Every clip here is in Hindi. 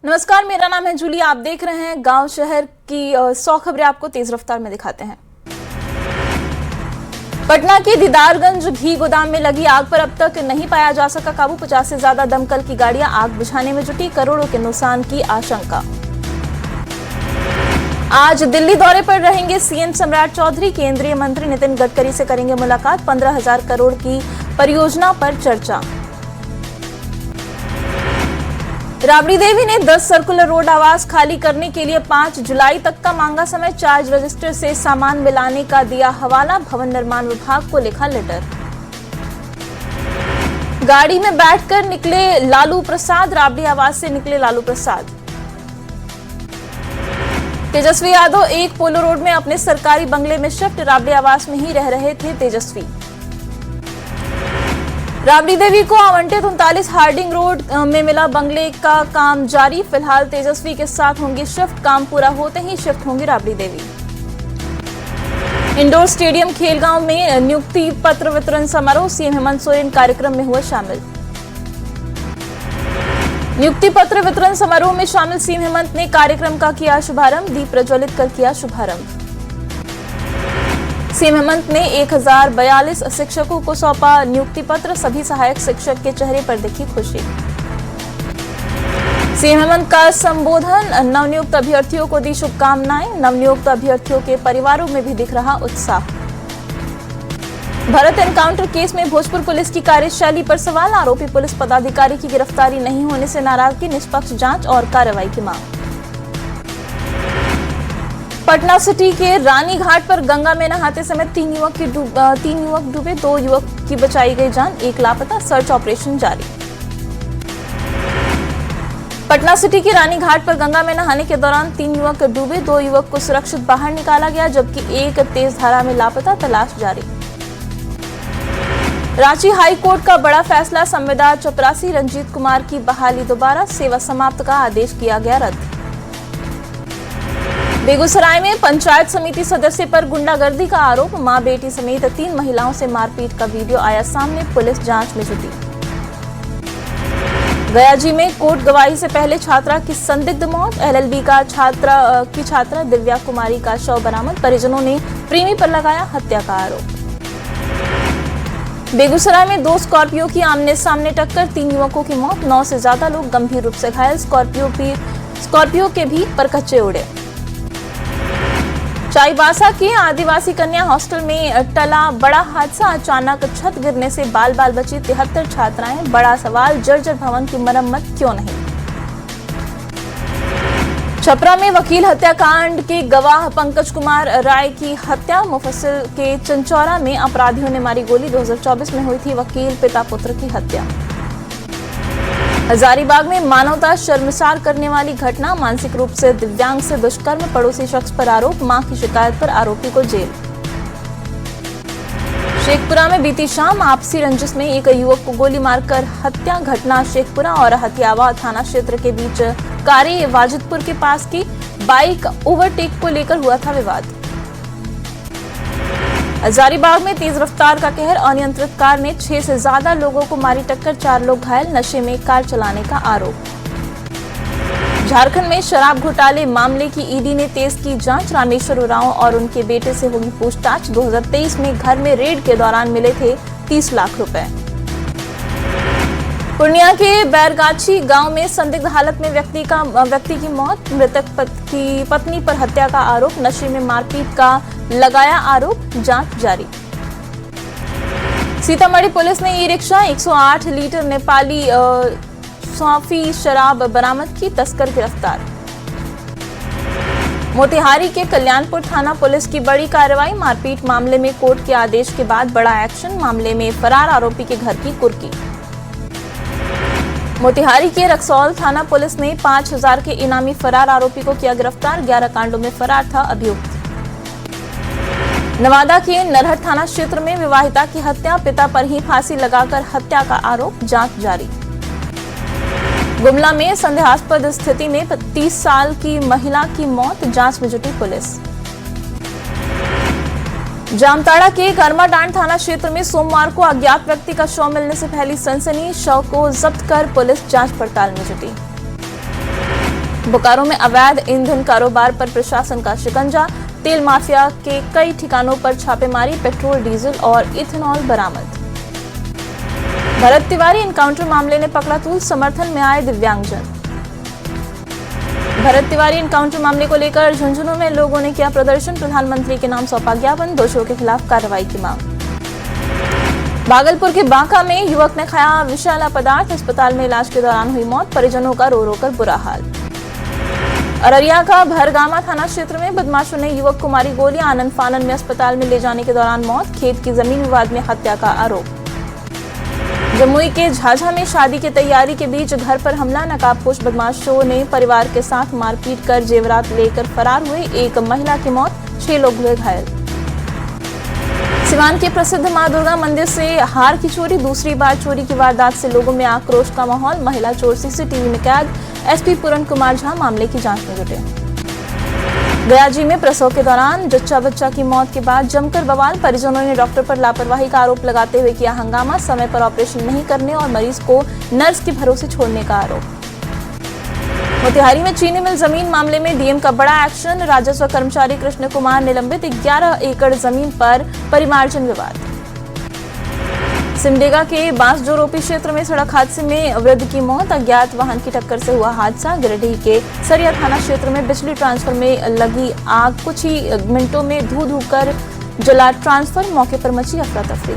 नमस्कार, मेरा नाम है जूली। आप देख रहे हैं गांव शहर की 100 खबरें आपको तेज रफ्तार में दिखाते हैं। पटना के दीदारगंज घी गोदाम में लगी आग पर अब तक नहीं पाया जा सका काबू। 50 से ज्यादा दमकल की गाड़ियां आग बुझाने में जुटी, करोड़ों के नुकसान की आशंका। आज दिल्ली दौरे पर रहेंगे सीएम सम्राट चौधरी। केंद्रीय मंत्री नितिन गडकरी से करेंगे मुलाकात। 15,000 करोड़ की परियोजना पर चर्चा। राबड़ी देवी ने 10 सर्कुलर रोड आवास खाली करने के लिए 5 जुलाई तक का मांगा समय। चार्ज रजिस्टर से सामान मिलाने का दिया हवाला। भवन निर्माण विभाग को लिखा लेटर। गाड़ी में बैठकर निकले लालू प्रसाद। राबड़ी आवास से निकले लालू प्रसाद। तेजस्वी यादव एक पोलो रोड में अपने सरकारी बंगले में शिफ्ट। राबड़ी आवास में ही रह रहे थे तेजस्वी। राबड़ी देवी को आवंटित 39 हार्डिंग रोड में मिला बंगले का काम जारी। फिलहाल तेजस्वी के साथ होंगी शिफ्ट। काम पूरा होते ही शिफ्ट होंगी राबड़ी देवी। इंडोर स्टेडियम खेलगांव में नियुक्ति पत्र वितरण समारोह। सीएम हेमंत सोरेन कार्यक्रम में हुए शामिल। नियुक्ति पत्र वितरण समारोह में शामिल सीएम हेमंत ने कार्यक्रम का किया शुभारंभ। दीप प्रज्वलित कर किया शुभारंभ। सीएम हेमंत ने 1042 शिक्षकों को सौंपा नियुक्ति पत्र। सभी सहायक शिक्षक के चेहरे पर दिखी खुशी। सीएम हेमंत का संबोधन। नवनियुक्त अभ्यर्थियों को दी शुभकामनाएं। नवनियुक्त अभ्यर्थियों के परिवारों में भी दिख रहा उत्साह। भरत एनकाउंटर केस में भोजपुर पुलिस की कार्यशैली पर सवाल। आरोपी पुलिस पदाधिकारी की गिरफ्तारी नहीं होने से नाराजगी। निष्पक्ष जांच और कार्रवाई की मांग। पटना सिटी के रानी घाट पर गंगा में नहाते समय 3 युवक डूबे। 2 युवक की बचाई गई जान, 1 लापता। सर्च ऑपरेशन जारी। पटना सिटी के रानी घाट पर गंगा में नहाने के दौरान 3 युवक डूबे। 2 युवक को सुरक्षित बाहर निकाला गया, जबकि 1 तेज धारा में लापता। तलाश जारी। रांची हाई कोर्ट का बड़ा फैसला। संविदा चपरासी रंजीत कुमार की बहाली दोबारा। सेवा समाप्त का आदेश किया गया रद्द। बेगूसराय में पंचायत समिति सदस्य पर गुंडागर्दी का आरोप। मां बेटी समेत 3 महिलाओं से मारपीट का वीडियो आया सामने। पुलिस जांच में जुटी। गयाजी में कोर्ट गवाही से पहले छात्रा की संदिग्ध मौत। एलएलबी का छात्रा दिव्या कुमारी का शव बरामद। परिजनों ने प्रेमी पर लगाया हत्या का आरोप। बेगूसराय में 2 स्कॉर्पियो की आमने सामने टक्कर। 3 युवकों की मौत। 9 से ज्यादा लोग गंभीर रूप से घायल। स्कॉर्पियो के भी परकच्चे उड़े। चाईबासा के आदिवासी कन्या हॉस्टल में टला बड़ा हादसा। अचानक छत गिरने से बाल बाल बची 73 छात्राएं। बड़ा सवाल, जर्जर भवन की मरम्मत क्यों नहीं। छपरा में वकील हत्याकांड के गवाह पंकज कुमार राय की हत्या। मुफस्सिल के चंचौरा में अपराधियों ने मारी गोली। 2024 में हुई थी वकील पिता पुत्र की हत्या। हजारीबाग में मानवता शर्मसार करने वाली घटना। मानसिक रूप से दिव्यांग से दुष्कर्म। पड़ोसी शख्स पर आरोप। मां की शिकायत पर आरोपी को जेल। शेखपुरा में बीती शाम आपसी रंजिश में एक युवक को गोली मारकर हत्या। घटना शेखपुरा और हथियावा थाना क्षेत्र के बीच कारी वाजिदपुर के पास की बाइक ओवरटेक को लेकर हुआ था विवाद। हजारीबाग में तेज रफ्तार का कहर। अनियंत्रित कार ने 6 से ज्यादा लोगों को मारी टक्कर। 4 लोग घायल। नशे में कार चलाने का आरोप। झारखंड में शराब घोटाले मामले की ईडी ने तेज की जांच। रामेश्वर उरांव और उनके बेटे से होगी पूछताछ। 2023 में घर में रेड के दौरान मिले थे 30 लाख रुपए। पूर्णिया के बैरगाछी गांव में संदिग्ध हालत में व्यक्ति की मौत। मृतक की पत्नी पर हत्या का आरोप। नशे में मारपीट का लगाया आरोप। जांच जारी। सीतामढ़ी पुलिस ने ई-रिक्शा 108 लीटर नेपाली सौंफी शराब बरामद की। तस्कर गिरफ्तार। मोतिहारी के कल्याणपुर थाना पुलिस की बड़ी कार्रवाई। मारपीट मामले में कोर्ट के आदेश के बाद बड़ा एक्शन। मामले में फरार आरोपी के घर की कुर्की। मोतिहारी के रक्सौल थाना पुलिस ने 5,000 के इनामी फरार आरोपी को किया गिरफ्तार। 11 कांडों में फरार था अभियुक्त। नवादा के नरहट थाना क्षेत्र में विवाहिता की हत्या। पिता पर ही फांसी लगाकर हत्या का आरोप। जांच जारी। गुमला में संदेहास्पद स्थिति में 30 साल की महिला की मौत। जांच में जुटी पुलिस। जामताड़ा के कर्माडांड थाना क्षेत्र में सोमवार को अज्ञात व्यक्ति का शव मिलने से फैली सनसनी। शव को जब्त कर पुलिस जांच पड़ताल में जुटी। बोकारो में अवैध ईंधन कारोबार पर प्रशासन का शिकंजा, तेल माफिया के कई ठिकानों पर छापेमारी, पेट्रोल, डीजल और इथेनॉल बरामद। भरत तिवारी एनकाउंटर मामले ने पकड़ा तूल, समर्थन में आए दिव्यांगजन। भरत तिवारी एनकाउंटर मामले को लेकर झुंझुनू में लोगों ने किया प्रदर्शन, प्रधानमंत्री के नाम सौंपा ज्ञापन, दोषियों के खिलाफ कार्रवाई की मांग। भागलपुर के बांका में युवक ने खाया विषैला पदार्थ, अस्पताल में इलाज के दौरान हुई मौत, परिजनों का रो रो कर बुरा हाल। अररिया का भरगामा थाना क्षेत्र में बदमाशों ने युवक को मारी गोलियां, आनन फानन में अस्पताल में ले जाने के दौरान मौत, खेत की जमीन विवाद में हत्या का आरोप। जमुई के झाझा में शादी की तैयारी के बीच घर पर हमला, नकाबपोश बदमाशों ने परिवार के साथ मारपीट कर जेवरात लेकर फरार हुए, एक महिला की मौत, 6 लोग हुए घायल। सिवान के प्रसिद्ध मां दुर्गा मंदिर से हार की चोरी, दूसरी बार चोरी की वारदात से लोगों में आक्रोश का माहौल, महिला चोर सीसीटीवी में कैद, एसपी पूरन कुमार झा मामले की जांच में जुटे। गयाजी में प्रसव के दौरान जच्चा बच्चा की मौत के बाद जमकर बवाल, परिजनों ने डॉक्टर पर लापरवाही का आरोप लगाते हुए किया हंगामा, समय पर ऑपरेशन नहीं करने और मरीज को नर्स के भरोसे छोड़ने का आरोप। मोतिहारी में चीनी मिल जमीन मामले में डीएम का बड़ा एक्शन, राजस्व कर्मचारी कृष्ण कुमार निलंबित, 11 एकड़ जमीन पर परिमार्जन विवाद। सिमडेगा के बांसजोरोपी क्षेत्र में सड़क हादसे में वृद्ध की मौत, अज्ञात वाहन की टक्कर से हुआ हादसा। गिरिडीह के सरिया थाना क्षेत्र में बिजली ट्रांसफर में लगी आग, कुछ ही मिनटों में धू धू कर जला ट्रांसफर, मौके पर मची अफरा तफरी।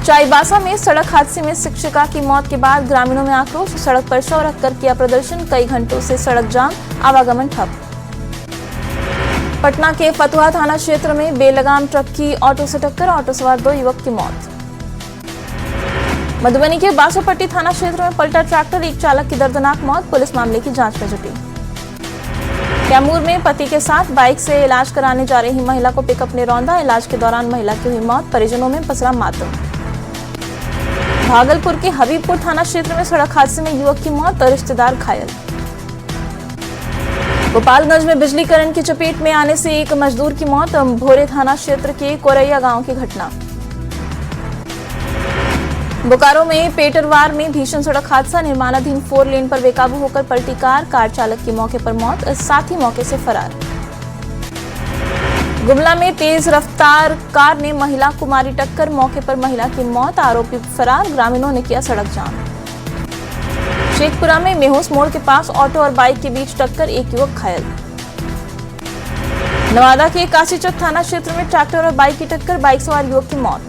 चाईबासा में सड़क हादसे में शिक्षिका की मौत के बाद ग्रामीणों में आक्रोश, सड़क पर शव रखकर किया प्रदर्शन, कई घंटों से सड़क जाम, आवागमन ठप। पटना के फतुहा थाना क्षेत्र में बेलगाम ट्रक की ऑटो से टक्कर, ऑटो सवार 2 युवक की मौत। मधुबनी के बासोपट्टी थाना क्षेत्र में पलटा ट्रैक्टर, एक चालक की दर्दनाक मौत, पुलिस मामले की जांच में जुटी। कैमूर में पति के साथ बाइक से इलाज कराने जा रही महिला को पिकअप ने रौंदा, इलाज के दौरान महिला की हुई मौत, परिजनों में पसरा मातम। भागलपुर के हबीबपुर थाना क्षेत्र में सड़क हादसे में युवक की मौत, रिश्तेदार घायल। गोपालगंज में बिजली करंट की चपेट में आने से एक मजदूर की मौत, भोरे थाना क्षेत्र के कोरैया गांव की घटना। बोकारो में पेटरवार में भीषण सड़क हादसा, निर्माणाधीन 4 लेन पर बेकाबू होकर पलटी कार चालक की मौके पर मौत, साथी मौके से फरार। गुमला में तेज रफ्तार कार ने महिला को मारी टक्कर, मौके पर महिला की मौत, आरोपी फरार, ग्रामीणों ने किया सड़क जाम। शेखपुरा में मेहोस मोड़ के पास ऑटो और बाइक के बीच टक्कर, एक युवक घायल। नवादा के काशीचक थाना क्षेत्र में ट्रैक्टर और बाइक की टक्कर, बाइक सवार युवक की मौत।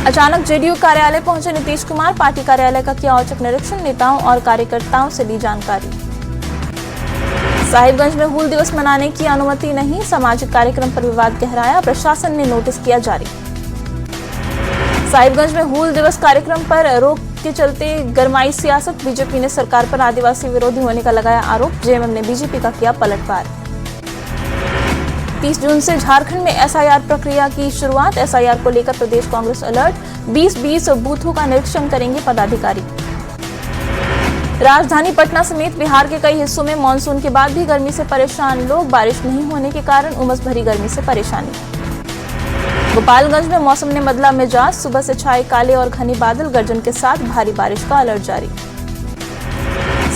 अचानक जेडीयू कार्यालय पहुंचे नीतीश कुमार, पार्टी कार्यालय का किया औचक निरीक्षण, नेताओं और कार्यकर्ताओं से ली जानकारी। साहिबगंज में हूल दिवस मनाने की अनुमति नहीं, सामाजिक कार्यक्रम पर विवाद गहराया, प्रशासन ने नोटिस किया जारी। साहिबगंज में हूल दिवस कार्यक्रम पर रोक के चलते गरमाई सियासत, बीजेपी ने सरकार पर आदिवासी विरोधी होने का लगाया आरोप, जेएमएम ने बीजेपी का किया पलटवार। 30 जून से झारखंड में एसआईआर प्रक्रिया की शुरुआत, एसआईआर को लेकर प्रदेश कांग्रेस अलर्ट, 20 बूथों का निरीक्षण करेंगे पदाधिकारी। राजधानी पटना समेत बिहार के कई हिस्सों में मानसून के बाद भी गर्मी से परेशान लोग, बारिश नहीं होने के कारण उमस भरी गर्मी से परेशानी। गोपालगंज में मौसम ने बदला मिजाज, सुबह से छाए काले और घने बादल, गर्जन के साथ भारी बारिश का अलर्ट जारी।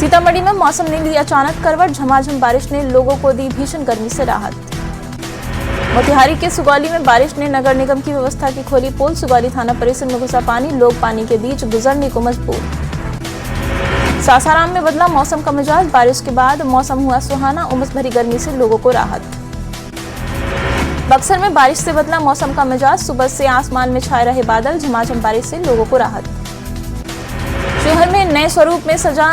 सीतामढ़ी में मौसम ने ली अचानक करवट, झमाझम बारिश ने लोगों को दी भीषण गर्मी से राहत। मोतिहारी के सुगौली में बारिश ने नगर निगम की व्यवस्था की खोली पोल, सुगौली थाना परिसर में घुसा पानी, लोग पानी के बीच गुजरने को मजबूर। सासाराम में बदला मौसम का मिजाज, बारिश के बाद मौसम हुआ सुहाना, उमस भरी गर्मी से लोगों को राहत। बक्सर में बारिश से बदला मौसम का मिजाज, सुबह से आसमान में छाए रहे बादल, झमाझम बारिश से लोगों को राहत। शिवहर में नए स्वरूप में सजा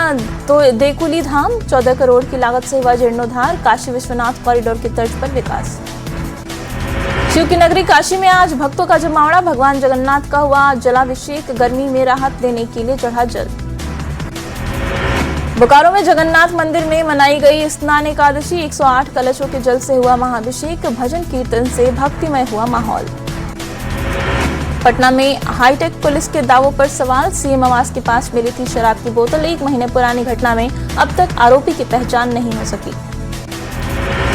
देकुली धाम, 14 करोड़ की लागत से हुआ जीर्णोद्धार, काशी विश्वनाथ कॉरिडोर की तर्ज पर विकास। शिव की नगरी काशी में आज भक्तों का जमावड़ा, भगवान जगन्नाथ का हुआ जलाभिषेक, गर्मी में राहत देने के लिए चढ़ा जल। बोकारो में जगन्नाथ मंदिर में मनाई गई स्नान एकादशी, 108 कलशों के जल से हुआ महाअभिषेक, भजन कीर्तन से भक्तिमय हुआ माहौल। पटना में हाईटेक पुलिस के दावों पर सवाल, सीएम आवास के पास मिली थी शराब की बोतल, 1 महीने पुरानी घटना में अब तक आरोपी की पहचान नहीं हो सकी।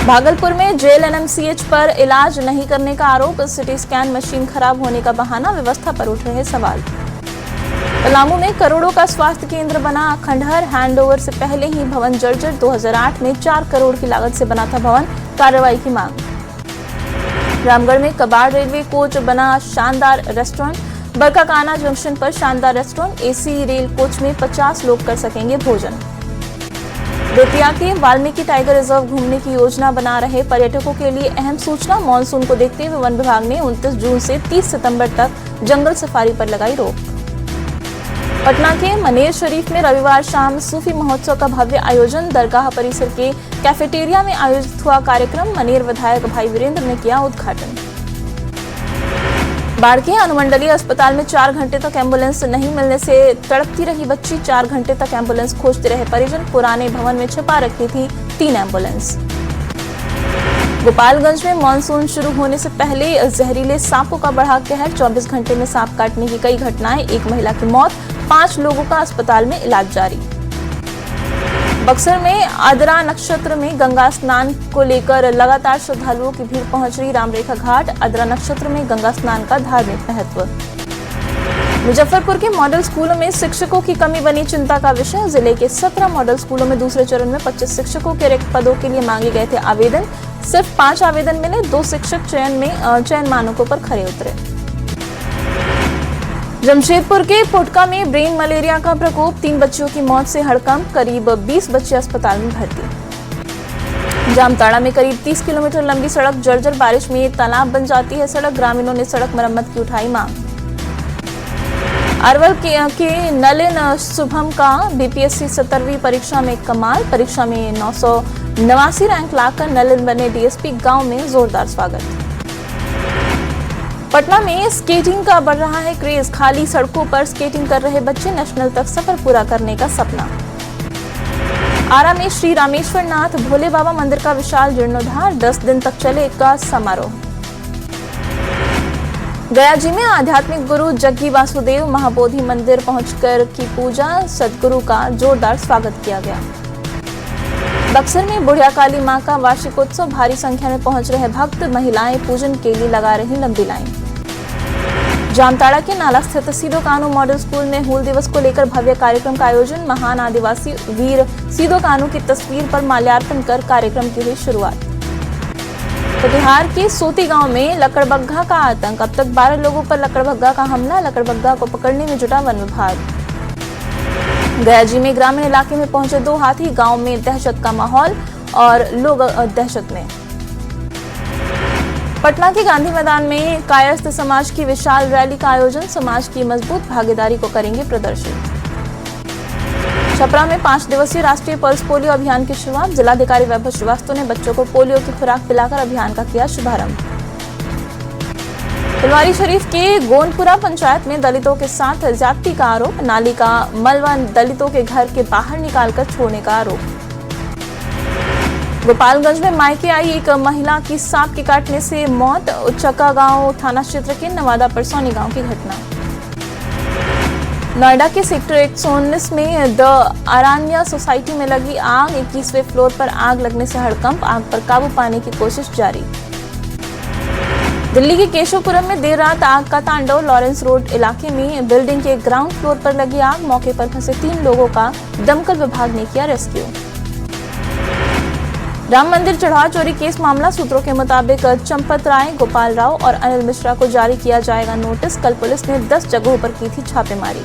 भागलपुर में जेल एनएमसीएच पर इलाज नहीं करने का आरोप, सिटी स्कैन मशीन खराब होने का बहाना, व्यवस्था पर उठ रहे सवाल। पलामू में करोड़ों का स्वास्थ्य केंद्र बना खंडहर, हैंडओवर से पहले ही भवन जर्जर। 2008 में 4 करोड़ की लागत से बना था भवन, कार्रवाई की मांग। रामगढ़ में कबाड़ रेलवे कोच बना शानदार रेस्टोरेंट। बरकाकाना जंक्शन पर शानदार रेस्टोरेंट, एसी रेल कोच में 50 लोग कर सकेंगे भोजन। बेतिया के वाल्मीकि टाइगर रिजर्व घूमने की योजना बना रहे पर्यटकों के लिए अहम सूचना। मानसून को देखते हुए वन विभाग ने 29 जून से 30 सितंबर तक जंगल सफारी पर लगाई रोक। पटना के मनेर शरीफ में रविवार शाम सूफी महोत्सव का भव्य आयोजन। दरगाह परिसर के कैफेटेरिया में आयोजित हुआ कार्यक्रम। मनेर विधायक भाई वीरेंद्र ने किया उद्घाटन। बाढ़ के अनुमंडलीय अस्पताल में 4 घंटे तक एम्बुलेंस नहीं मिलने से तड़पती रही बच्ची। 4 घंटे तक एम्बुलेंस खोजते रहे परिजन। पुराने भवन में छिपा रखी थी 3 एम्बुलेंस। गोपालगंज में मानसून शुरू होने से पहले जहरीले सांपों का बढ़ा कहर। 24 घंटे में सांप काटने की कई घटनाएं। 1 महिला की मौत, 5 लोगों का अस्पताल में इलाज जारी। बक्सर में आद्रा नक्षत्र में गंगा स्नान को लेकर लगातार श्रद्धालुओं की भीड़ पहुंच रही रामरेखा घाट। आद्रा नक्षत्र में गंगा स्नान का धार्मिक महत्व। मुजफ्फरपुर के मॉडल स्कूलों में शिक्षकों की कमी बनी चिंता का विषय। जिले के 17 मॉडल स्कूलों में दूसरे चरण में 25 शिक्षकों के रिक्त पदों के लिए मांगे गए थे आवेदन। सिर्फ 5 आवेदन मिले। 2 शिक्षक चयन मानकों पर खरे उतरे। जमशेदपुर के पोटका में ब्रेन मलेरिया का प्रकोप। 3 बच्चियों की मौत से हड़कंप। करीब 20 बच्चे अस्पताल में भर्ती। जामताड़ा में करीब 30 किलोमीटर लंबी सड़क जर्जर। बारिश में तालाब बन जाती है सड़क। ग्रामीणों ने सड़क मरम्मत की उठाई मांग। अरवल के नलिन शुभम का बीपीएससी 17वीं परीक्षा में कमाल। परीक्षा में 989 रैंक लाकर नलिन बने डीएसपी। गांव में जोरदार स्वागत। पटना में स्केटिंग का बढ़ रहा है क्रेज। खाली सड़कों पर स्केटिंग कर रहे बच्चे। नेशनल तक सफर पूरा करने का सपना। आरा में श्री रामेश्वर नाथ भोले बाबा मंदिर का विशाल जीर्णोद्धार। 10 दिन तक चलेगा समारोह। गया जी में आध्यात्मिक गुरु जग्गी वासुदेव महाबोधि मंदिर पहुंचकर की पूजा। सदगुरु का जोरदार स्वागत किया गया। बक्सर में बुढ़िया काली मां का वार्षिकोत्सव। भारी संख्या में पहुंच रहे भक्त। महिलाएं पूजन के लिए लगा रही लंबी लाइन। जामताड़ा के नाला स्थित सीदो कानू मॉडल स्कूल में हूल दिवस को लेकर भव्य कार्यक्रम का आयोजन। महान आदिवासी वीर सीदो कानू की तस्वीर पर माल्यार्पण कर कार्यक्रम की हुई शुरुआत। कटिहार के सोती गांव में लकड़बग्घा का आतंक। अब तक 12 लोगों पर लकड़बग्घा का हमला। लकड़बग्घा को पकड़ने में जुटा वन विभाग। गया जी में ग्रामीण इलाके में पहुंचे 2 हाथी। गांव में दहशत का माहौल और लोग दहशत में। पटना के गांधी मैदान में कायस्थ समाज की विशाल रैली का आयोजन। समाज की मजबूत भागीदारी को करेंगे प्रदर्शित। छपरा में 5 दिवसीय राष्ट्रीय पल्स पोलियो अभियान की शुरुआत। जिलाधिकारी वैभव श्रीवास्तव ने बच्चों को पोलियो की खुराक पिलाकर अभियान का किया शुभारंभ। फुलवारी शरीफ के गोनपुरा पंचायत में दलितों के साथ ज्यादती का आरोप। नाली का मलबा दलितों के घर के बाहर निकालकर छोड़ने का आरोप। गोपालगंज में मायके आई एक महिला की सांप के काटने से मौत। उच्चका गांव थाना क्षेत्र के नवादा परसौनी गांव की घटना। नोएडा के सेक्टर 119 में द आरान्या सोसाइटी में लगी आग। 21वें फ्लोर पर आग लगने से हड़कंप। आग पर काबू पाने की कोशिश जारी। दिल्ली के केशवपुरम में देर रात आग का तांडव। लॉरेंस रोड इलाके में बिल्डिंग के ग्राउंड फ्लोर पर लगी आग। मौके पर फंसे 3 लोगों का दमकल विभाग ने किया रेस्क्यू। राम मंदिर चढ़ावा चोरी केस मामला। सूत्रों के मुताबिक चंपत राय, गोपाल राव और अनिल मिश्रा को जारी किया जाएगा नोटिस। कल पुलिस ने 10 जगहों पर की थी छापेमारी।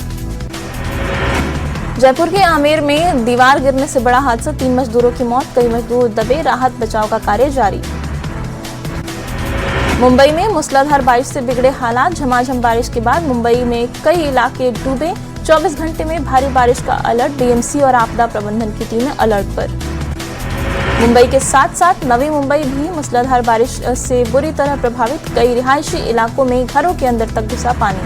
जयपुर के आमेर में दीवार गिरने से बड़ा हादसा। 3 मजदूरों की मौत, कई मजदूर दबे। राहत बचाव का कार्य जारी। मुंबई में मूसलाधार बारिश से बिगड़े हालात। झमाझम बारिश के बाद मुंबई में कई इलाके डूबे। 24 घंटे में भारी बारिश का अलर्ट। डीएमसी और आपदा प्रबंधन की टीमें अलर्ट पर। मुंबई के साथ साथ नवी मुंबई भी मूसलाधार बारिश से बुरी तरह प्रभावित। कई रिहायशी इलाकों में घरों के अंदर तक घुसा पानी।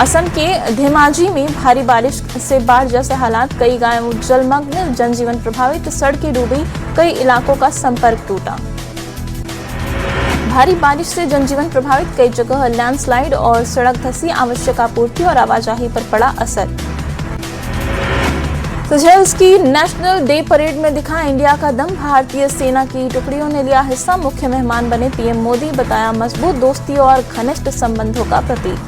असम के धेमाजी में भारी बारिश से बाढ़ जैसे हालात। कई गांव जलमग्न, जनजीवन प्रभावित। सड़कें डूबी, कई इलाकों का संपर्क टूटा। भारी बारिश से जनजीवन प्रभावित। कई जगह लैंडस्लाइड और सड़क धंसी। आवश्यक आपूर्ति और आवाजाही पर पड़ा असर। सेशेल्स की नेशनल डे परेड में दिखा इंडिया का दम। भारतीय सेना की टुकड़ियों ने लिया हिस्सा। मुख्य मेहमान बने पीएम मोदी। बताया मजबूत दोस्ती और घनिष्ठ संबंधों का प्रतीक।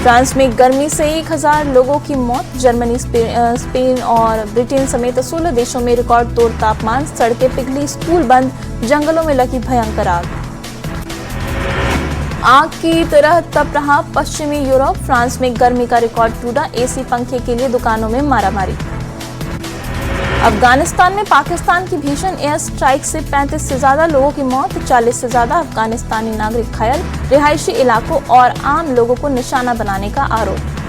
फ्रांस में गर्मी से 1000 लोगों की मौत। जर्मनी, स्पेन और ब्रिटेन समेत 16 देशों में रिकॉर्ड तोड़ तापमान। सड़कें पिघली, स्कूल बंद, जंगलों में लगी भयंकर आग। आग की तरह तप रहा पश्चिमी यूरोप। फ्रांस में गर्मी का रिकॉर्ड टूटा। एसी पंखे के लिए दुकानों में मारामारी। अफगानिस्तान में पाकिस्तान की भीषण एयर स्ट्राइक से 35 से ज्यादा लोगों की मौत, 40 से ज्यादा अफगानिस्तानी नागरिक घायल। रिहायशी इलाकों और आम लोगों को निशाना बनाने का आरोप।